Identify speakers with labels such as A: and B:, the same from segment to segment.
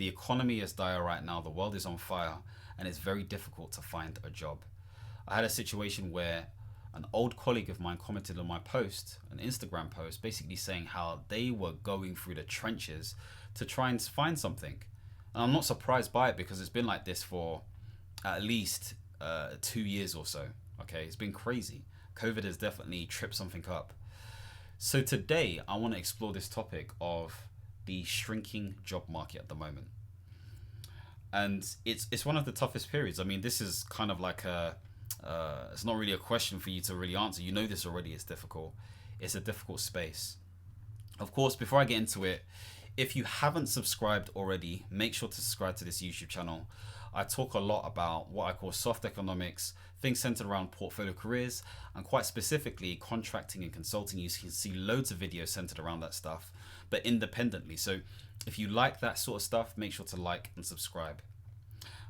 A: The economy is dire right now, the world is on fire, and it's very difficult to find a job. I had a situation where an old colleague of mine commented on my post, an Instagram post, basically saying how they were going through the trenches to try and find something. And I'm not surprised by it because it's been like this for at least 2 years or so. Okay, it's been crazy. COVID has definitely tripped something up. So today I want to explore this topic of the shrinking job market at the moment. And it's one of the toughest periods. I mean, this is kind of like it's not really a question for you to really answer. You know this already. It's difficult. It's a difficult space. Of course, before I get into it, if you haven't subscribed already, make sure to subscribe to this YouTube channel. I talk a lot about what I call soft economics, things centered around portfolio careers, and quite specifically contracting and consulting. You can see loads of videos centered around that stuff, but independently. So if you like that sort of stuff, make sure to like and subscribe.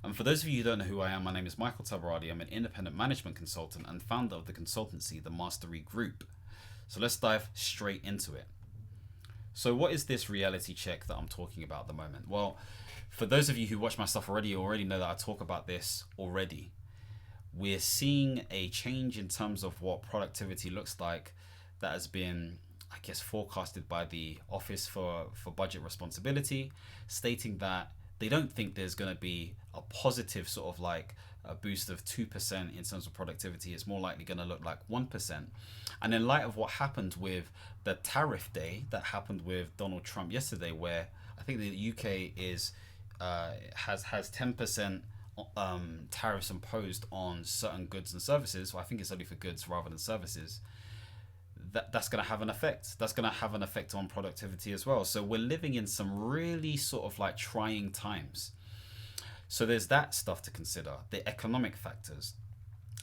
A: And for those of you who don't know who I am, my name is Michael Tabirade. I'm an independent management consultant and founder of the consultancy, The Mastery Group. So let's dive straight into it. So what is this reality check that I'm talking about at the moment? Well, for those of you who watch my stuff already, you already know that I talk about this already. We're seeing a change in terms of what productivity looks like that has been, I guess, forecasted by the Office for Budget Responsibility, stating that they don't think there's going to be a positive sort of like a boost of 2% in terms of productivity. It's more likely going to look like 1%. And in light of what happened with the tariff day that happened with Donald Trump yesterday, where I think the UK is has 10% tariffs imposed on certain goods and services. Well, I think it's only for goods rather than services. That's going to have an effect. That's going to have an effect on productivity as well. So we're living in some really sort of like trying times. So there's that stuff to consider, the economic factors.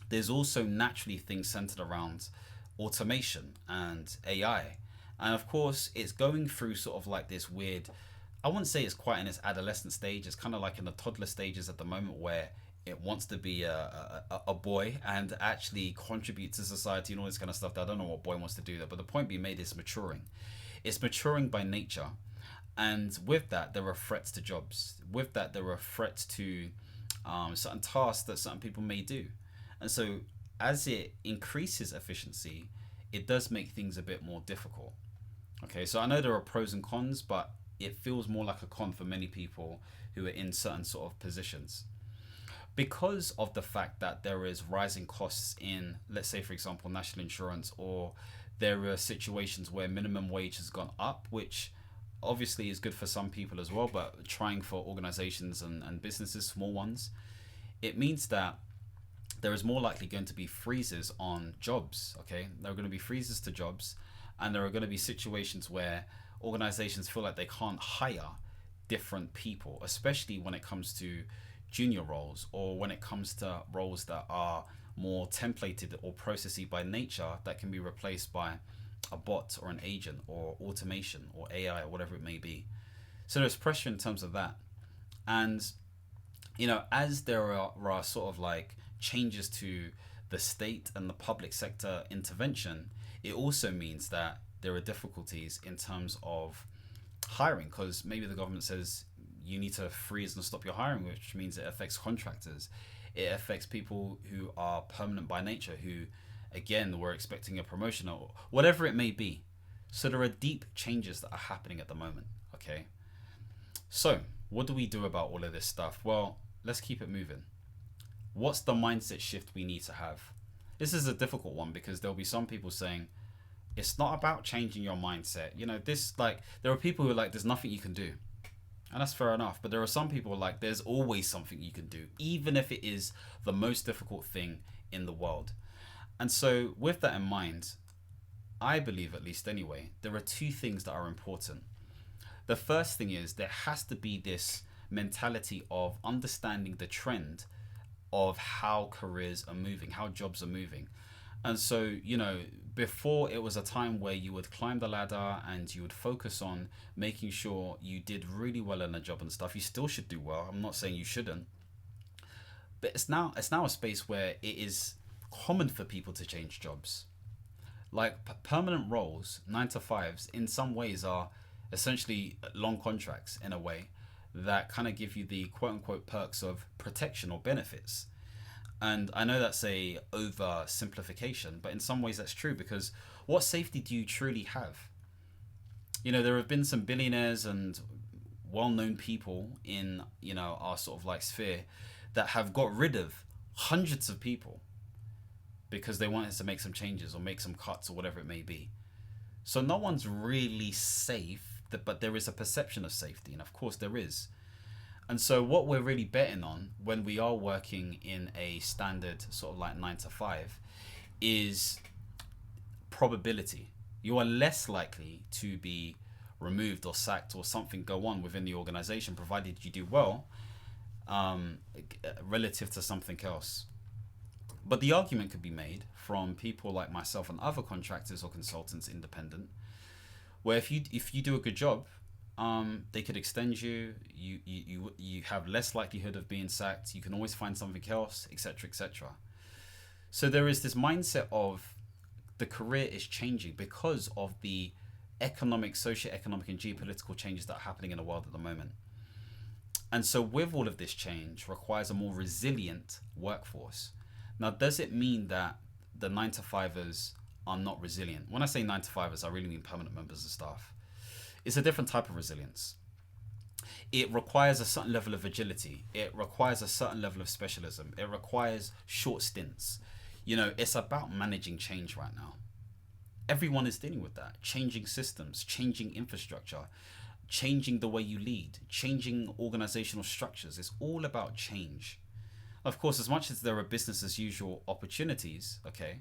A: There's also naturally things centered around automation and AI. And of course, it's going through sort of like this weird, I wouldn't say it's quite in its adolescent stage. It's kind of like in the toddler stages at the moment where it wants to be a boy and actually contribute to society and all this kind of stuff. I don't know what boy wants to do that, but the point being made is maturing. It's maturing by nature. And with that, there are threats to jobs. With that, there are threats to certain tasks that certain people may do. And so as it increases efficiency, it does make things a bit more difficult. Okay, so I know there are pros and cons, but it feels more like a con for many people who are in certain sort of positions. Because of the fact that there is rising costs in, let's say, for example, national insurance, or there are situations where minimum wage has gone up, which obviously is good for some people as well, but trying for organizations and businesses, small ones, it means that there is more likely going to be freezes on jobs. Okay, there are going to be freezes to jobs, and there are going to be situations where organizations feel like they can't hire different people, especially when it comes to junior roles, or when it comes to roles that are more templated or processy by nature that can be replaced by a bot or an agent or automation or AI or whatever it may be. So there's pressure in terms of that. And you know, as there are sort of like changes to the state and the public sector intervention, it also means that there are difficulties in terms of hiring, because maybe the government says you need to freeze and stop your hiring, which means it affects contractors. It affects people who are permanent by nature, who again were expecting a promotion or whatever it may be. So there are deep changes that are happening at the moment. Okay, so what do we do about all of this stuff? Well, let's keep it moving. What's the mindset shift we need to have? This is a difficult one because there'll be some people saying it's not about changing your mindset. You know, this, like, there are people who are like, there's nothing you can do. And that's fair enough. But there are some people like, there's always something you can do, even if it is the most difficult thing in the world. And so with that in mind, I believe, at least anyway, there are two things that are important. The first thing is there has to be this mentality of understanding the trend of how careers are moving, how jobs are moving. And so, you know, before it was a time where you would climb the ladder and you would focus on making sure you did really well in a job and stuff. You still should do well. I'm not saying you shouldn't. But it's now a space where it is common for people to change jobs. Like permanent roles, 9 to 5s, in some ways are essentially long contracts in a way. that kind of give you the quote unquote perks of protection or benefits. And I know that's a oversimplification, but in some ways that's true, because what safety do you truly have? You know, there have been some billionaires and well-known people in, you know, our sort of like sphere that have got rid of hundreds of people because they wanted to make some changes or make some cuts or whatever it may be. So no one's really safe, but there is a perception of safety, and of course there is. And so what we're really betting on when we are working in a standard sort of like 9 to 5 is probability. You are less likely to be removed or sacked or something go on within the organization, provided you do well, relative to something else. But the argument could be made from people like myself and other contractors or consultants, independent, where if you do a good job, they could extend you. You have less likelihood of being sacked. You can always find something else, etc., etc. So there is this mindset of the career is changing because of the economic, socio-economic, and geopolitical changes that are happening in the world at the moment. And so with all of this change requires a more resilient workforce. Now, does it mean that the 9 to 5ers are not resilient? When I say 9 to 5ers, I really mean permanent members of staff. It's a different type of resilience. It requires a certain level of agility. It requires a certain level of specialism. It requires short stints. You know, it's about managing change right now. Everyone is dealing with that. Changing systems, changing infrastructure, changing the way you lead, changing organizational structures. It's all about change. Of course, as much as there are business as usual opportunities, okay,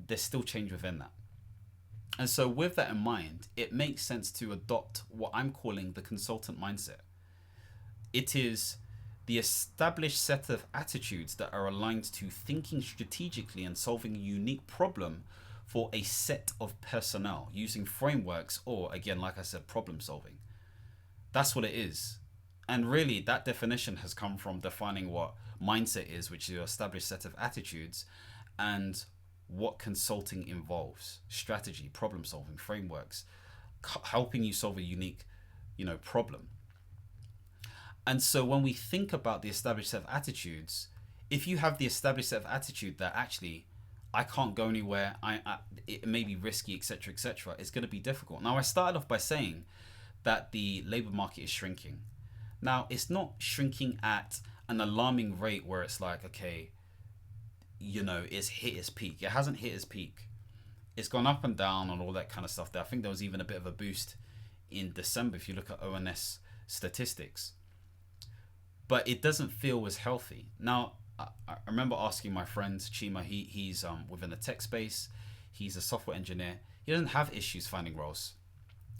A: there's still change within that. And so with that in mind, it makes sense to adopt what I'm calling the consultant mindset. It is the established set of attitudes that are aligned to thinking strategically and solving a unique problem for a set of personnel using frameworks, or again, like I said, problem solving. That's what it is. And really, that definition has come from defining what mindset is, which is your established set of attitudes, and what consulting involves: strategy, problem solving, frameworks, helping you solve a unique, problem. And so when we think about the established set of attitudes, if you have the established set of attitude that actually I can't go anywhere, it may be risky, etc., etc., it's going to be difficult. Now, I started off by saying that the labor market is shrinking. Now, it's not shrinking at an alarming rate where it's like, okay, it's hit its peak. It hasn't hit its peak. It's gone up and down and all that kind of stuff there. I think there was even a bit of a boost in December if you look at ONS statistics. But it doesn't feel as healthy. Now, I remember asking my friend Chima, he's within the tech space. He's a software engineer. He doesn't have issues finding roles.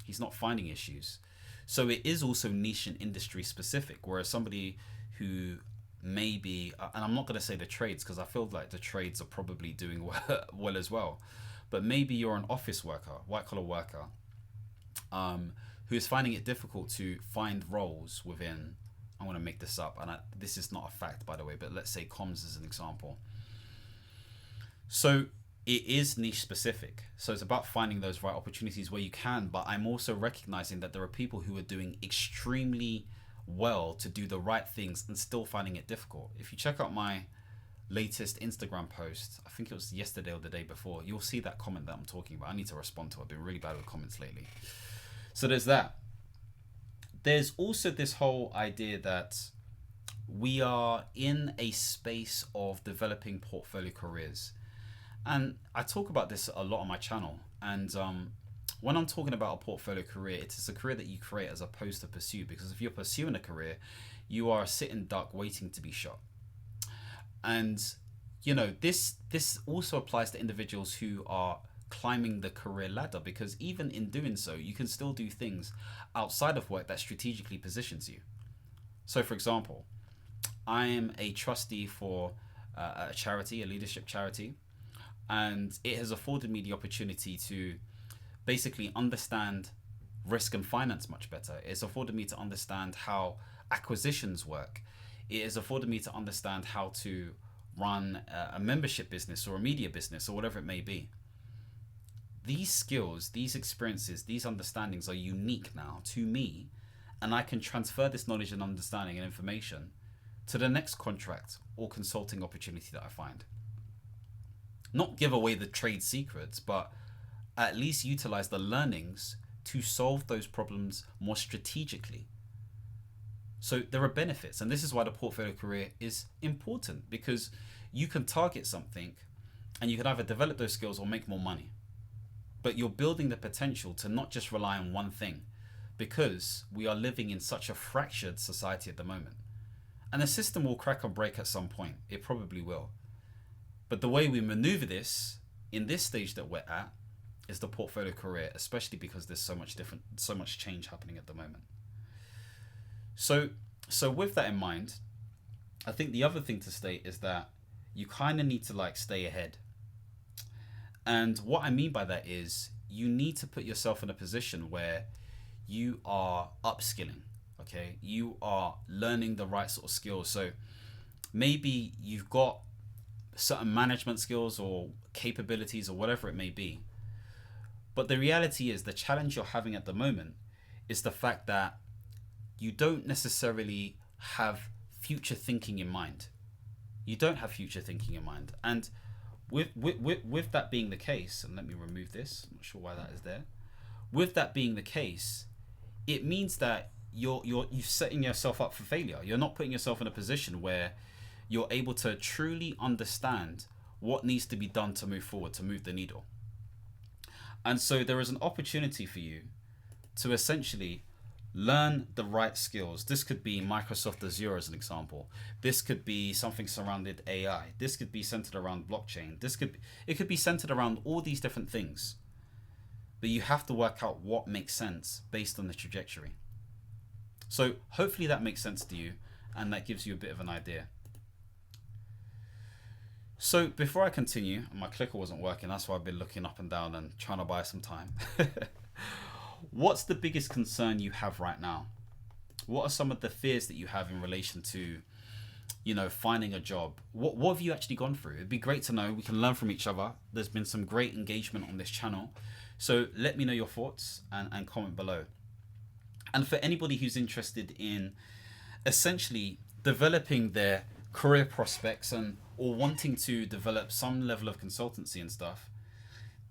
A: He's not finding issues. So it is also niche and industry specific, whereas somebody who maybe, and I'm not going to say the trades because I feel like the trades are probably doing well as well, but maybe you're an office worker, white collar worker, who is finding it difficult to find roles within, I want to make this up, and this is not a fact, by the way, but let's say comms as an example. So it is niche specific. So it's about finding those right opportunities where you can, but I'm also recognizing that there are people who are doing extremely well to do the right things and still finding it difficult. If you check out my latest Instagram post, I think it was yesterday or the day before, you'll see that comment that I'm talking about. I need to respond to it. I've been really bad with comments lately. So there's that. There's also this whole idea that we are in a space of developing portfolio careers. And I talk about this a lot on my channel. And when I'm talking about a portfolio career, it is a career that you create as opposed to pursue. Because if you're pursuing a career, you are a sitting duck waiting to be shot. And, this also applies to individuals who are climbing the career ladder, because even in doing so, you can still do things outside of work that strategically positions you. So, for example, I am a trustee for a charity, a leadership charity, and it has afforded me the opportunity to basically understand risk and finance much better. It's afforded me to understand how acquisitions work. It has afforded me to understand how to run a membership business or a media business or whatever it may be. These skills, these experiences, these understandings are unique now to me, and I can transfer this knowledge and understanding and information to the next contract or consulting opportunity that I find. Not give away the trade secrets, but at least utilize the learnings to solve those problems more strategically. So there are benefits, and this is why the portfolio career is important, because you can target something and you can either develop those skills or make more money. But you're building the potential to not just rely on one thing, because we are living in such a fractured society at the moment. And the system will crack or break at some point. It probably will. But the way we maneuver this in this stage that we're at is the portfolio career, especially because there's so much change happening at the moment. So with that in mind, I think the other thing to state is that you kind of need to like stay ahead. And what I mean by that is you need to put yourself in a position where you are upskilling, okay? You are learning the right sort of skills. So maybe you've got certain management skills or capabilities or whatever it may be. But the reality is the challenge you're having at the moment is the fact that you don't necessarily have future thinking in mind. You don't have future thinking in mind. And with that being the case, and let me remove this, I'm not sure why that is there. With that being the case, it means that you're setting yourself up for failure. You're not putting yourself in a position where you're able to truly understand what needs to be done to move forward, to move the needle. And so there is an opportunity for you to essentially learn the right skills. This could be Microsoft Azure as an example. This could be something surrounded AI. This could be centered around blockchain. It could be centered around all these different things. But you have to work out what makes sense based on the trajectory. So hopefully that makes sense to you and that gives you a bit of an idea. So before I continue, my clicker wasn't working, that's why I've been looking up and down and trying to buy some time. What's the biggest concern you have right now? What are some of the fears that you have in relation to, finding a job? What have you actually gone through? It'd be great to know. We can learn from each other. There's been some great engagement on this channel. So let me know your thoughts and comment below. And for anybody who's interested in essentially developing their career prospects or wanting to develop some level of consultancy and stuff,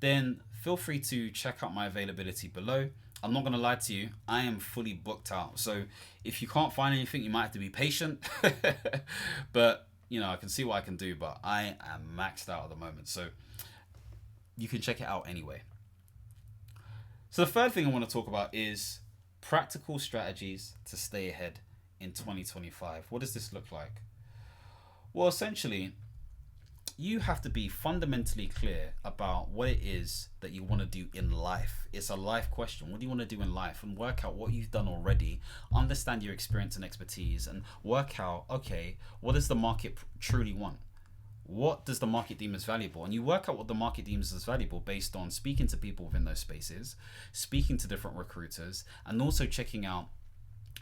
A: then feel free to check out my availability below. I'm not going to lie to you, I am fully booked out. So if you can't find anything, you might have to be patient. But, I can see what I can do, but I am maxed out at the moment. So you can check it out anyway. So the third thing I want to talk about is practical strategies to stay ahead in 2025. What does this look like? Well, essentially, you have to be fundamentally clear about what it is that you want to do in life. It's a life question. What do you want to do in life? And work out what you've done already, understand your experience and expertise, and work out, okay, what does the market truly want? What does the market deem as valuable? And you work out what the market deems as valuable based on speaking to people within those spaces, speaking to different recruiters, and also checking out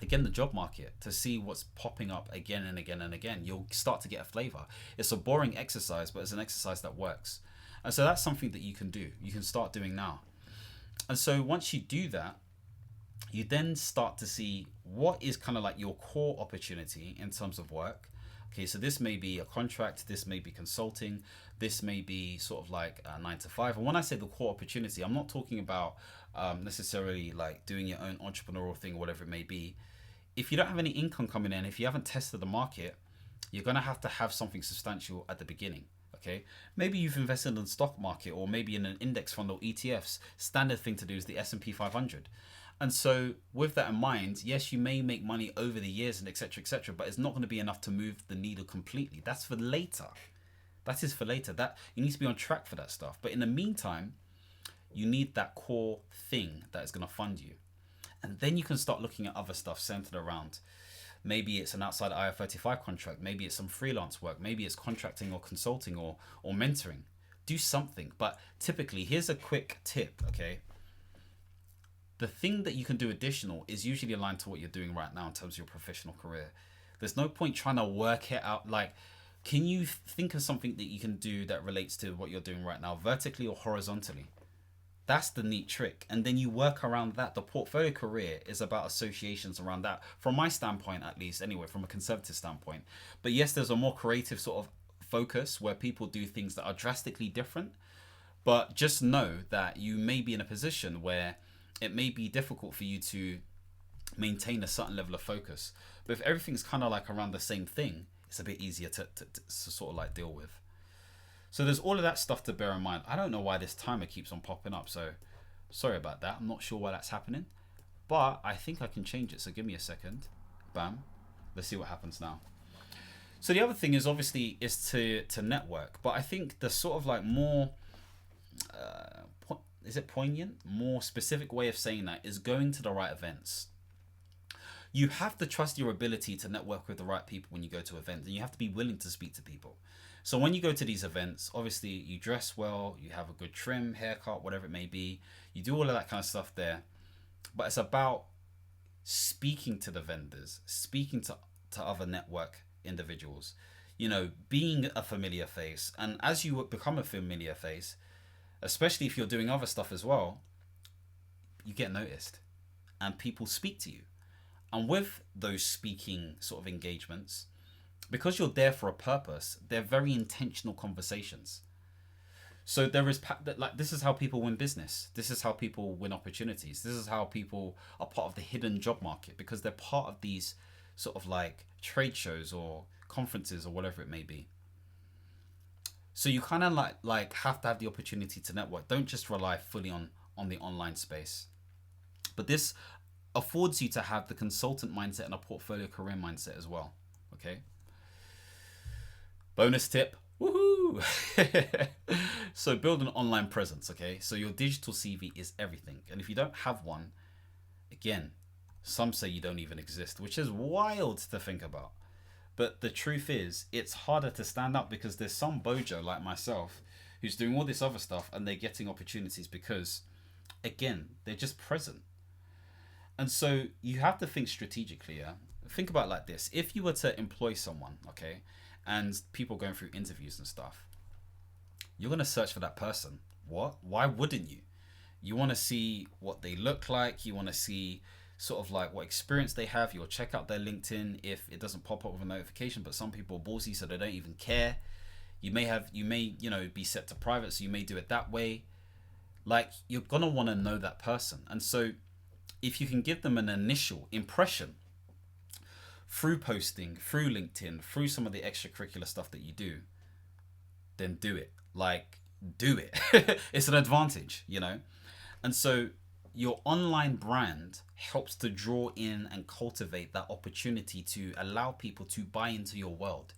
A: again the job market to see what's popping up again and again and again. You'll start to get a flavor. It's a boring exercise, but it's an exercise that works. And so that's something that you can do. You can start doing now. And so once you do that, you then start to see what is kind of like your core opportunity in terms of work. Okay, so this may be a contract, this may be consulting, this may be sort of like a 9 to 5. And when I say the core opportunity, I'm not talking about necessarily like doing your own entrepreneurial thing or whatever it may be. If you don't have any income coming in, if you haven't tested the market, you're going to have something substantial at the beginning. Okay, maybe you've invested in the stock market or maybe in an index fund or ETFs. Standard thing to do is the S&P 500. And so with that in mind, yes, you may make money over the years and etc., but it's not going to be enough to move the needle completely. That's for later. That is for later. That you need to be on track for that stuff. But in the meantime, you need that core thing that is going to fund you. And then you can start looking at other stuff centered around. Maybe it's an outside IR35 contract. Maybe it's some freelance work. Maybe it's contracting or consulting or mentoring. Do something. But typically, here's a quick tip, okay? The thing that you can do additional is usually aligned to what you're doing right now in terms of your professional career. There's no point trying to work it out. Like, can you think of something that you can do that relates to what you're doing right now, vertically or horizontally? That's the neat trick. And then you work around that. The portfolio career is about associations around that. From my standpoint, at least, anyway, from a conservative standpoint. But yes, there's a more creative sort of focus where people do things that are drastically different. But just know that you may be in a position where it may be difficult for you to maintain a certain level of focus. But if everything's kind of like around the same thing, it's a bit easier to sort of like deal with. So there's all of that stuff to bear in mind. I don't know why this timer keeps on popping up, so sorry about that. I'm not sure why that's happening, but I think I can change it. So give me a second. Bam. Let's see what happens now. So the other thing is obviously is to network, but I think the sort of like more, is it poignant? More specific way of saying that is going to the right events. You have to trust your ability to network with the right people when you go to events, and you have to be willing to speak to people. So when you go to these events, obviously you dress well, you have a good trim, haircut, whatever it may be. You do all of that kind of stuff there. But it's about speaking to the vendors, speaking to other network individuals, you know, being a familiar face. And as you become a familiar face, especially if you're doing other stuff as well, you get noticed and people speak to you. And with those speaking sort of engagements, because you're there for a purpose, they're very intentional conversations. So there is like, this is how people win business. This is how people win opportunities. This is how people are part of the hidden job market, because they're part of these sort of like trade shows or conferences or whatever it may be. So you kind of like have to have the opportunity to network. Don't just rely fully on the online space. But this affords you to have the consultant mindset and a portfolio career mindset as well. Okay. Bonus tip. Woohoo! So build an online presence. Okay. So your digital CV is everything. And if you don't have one, again, some say you don't even exist, which is wild to think about. But the truth is, it's harder to stand up because there's some bojo like myself who's doing all this other stuff and they're getting opportunities because, again, they're just present. And so you have to think strategically. Yeah? Think about it like this. If you were to employ someone, okay, and people going through interviews and stuff, you're going to search for that person. What? Why wouldn't you? You want to see what they look like. You want to see sort of like what experience they have. You'll check out their LinkedIn if it doesn't pop up with a notification, but some people are ballsy, so they don't even care. You may, you know, be set to private, so you may do it that way. Like, you're going to want to know that person. And so if you can give them an initial impression through posting, through LinkedIn, through some of the extracurricular stuff that you do, then do it. Like, do it. It's an advantage, you know? And so your online brand helps to draw in and cultivate that opportunity to allow people to buy into your world.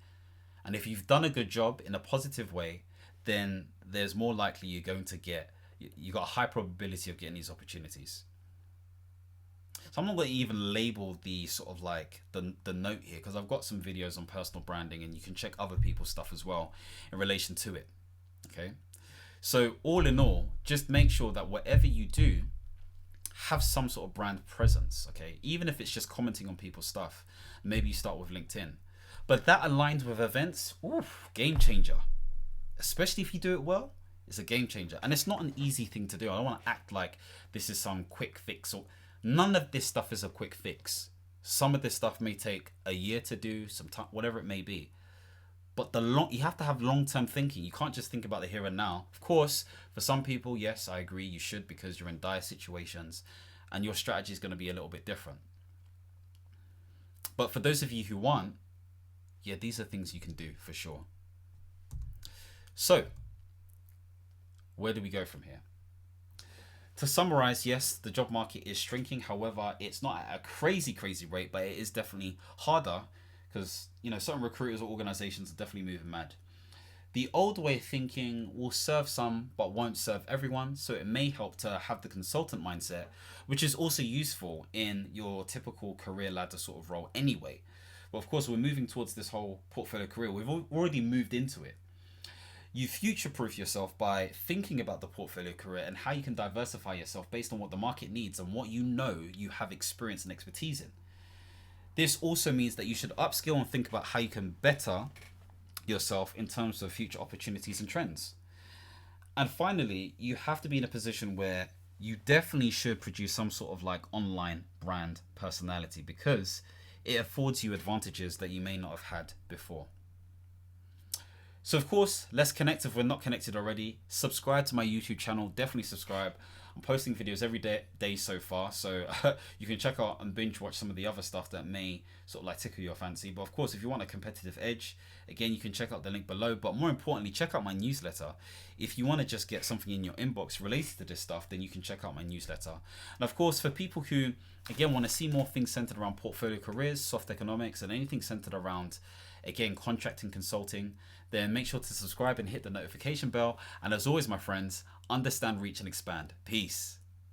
A: And if you've done a good job in a positive way, then there's more likely you're going to get, you got a high probability of getting these opportunities. So I'm not going to even label the sort of like the note here, because I've got some videos on personal branding and you can check other people's stuff as well in relation to it. Okay. So all in all, just make sure that whatever you do, have some sort of brand presence. Okay. Even if it's just commenting on people's stuff, maybe you start with LinkedIn, but that aligns with events. Oof, game changer. Especially if you do it well, it's a game changer. And it's not an easy thing to do. I don't want to act like this is some quick fix, or none of this stuff is a quick fix. Some of this stuff may take a year to do, some time, whatever it may be. But you have to have long-term thinking. You can't just think about the here and now. Of course, for some people, yes, I agree, you should, because you're in dire situations and your strategy is going to be a little bit different. But for those of you who want, yeah, these are things you can do for sure. So, where do we go from here? To summarize, yes, the job market is shrinking. However, it's not at a crazy rate, but it is definitely harder because, you know, certain recruiters or organizations are definitely moving mad. The old way of thinking will serve some, but won't serve everyone. So it may help to have the consultant mindset, which is also useful in your typical career ladder sort of role anyway. But of course, we're moving towards this whole portfolio career. We've already moved into it. You future-proof yourself by thinking about the portfolio career and how you can diversify yourself based on what the market needs and what you know you have experience and expertise in. This also means that you should upskill and think about how you can better yourself in terms of future opportunities and trends. And finally, you have to be in a position where you definitely should produce some sort of like online brand personality, because it affords you advantages that you may not have had before. So of course, let's connect if we're not connected already. Subscribe to my YouTube channel. Definitely subscribe. I'm posting videos every day so far, so you can check out and binge watch some of the other stuff that may sort of like tickle your fancy. But of course, if you want a competitive edge, again, you can check out the link below. But more importantly, check out my newsletter. If you want to just get something in your inbox related to this stuff, then you can check out my newsletter. And of course, for people who, again, want to see more things centered around portfolio careers, soft economics, and anything centered around, again, contracting, consulting, then make sure to subscribe and hit the notification bell. And as always, my friends, understand, reach, and expand. Peace.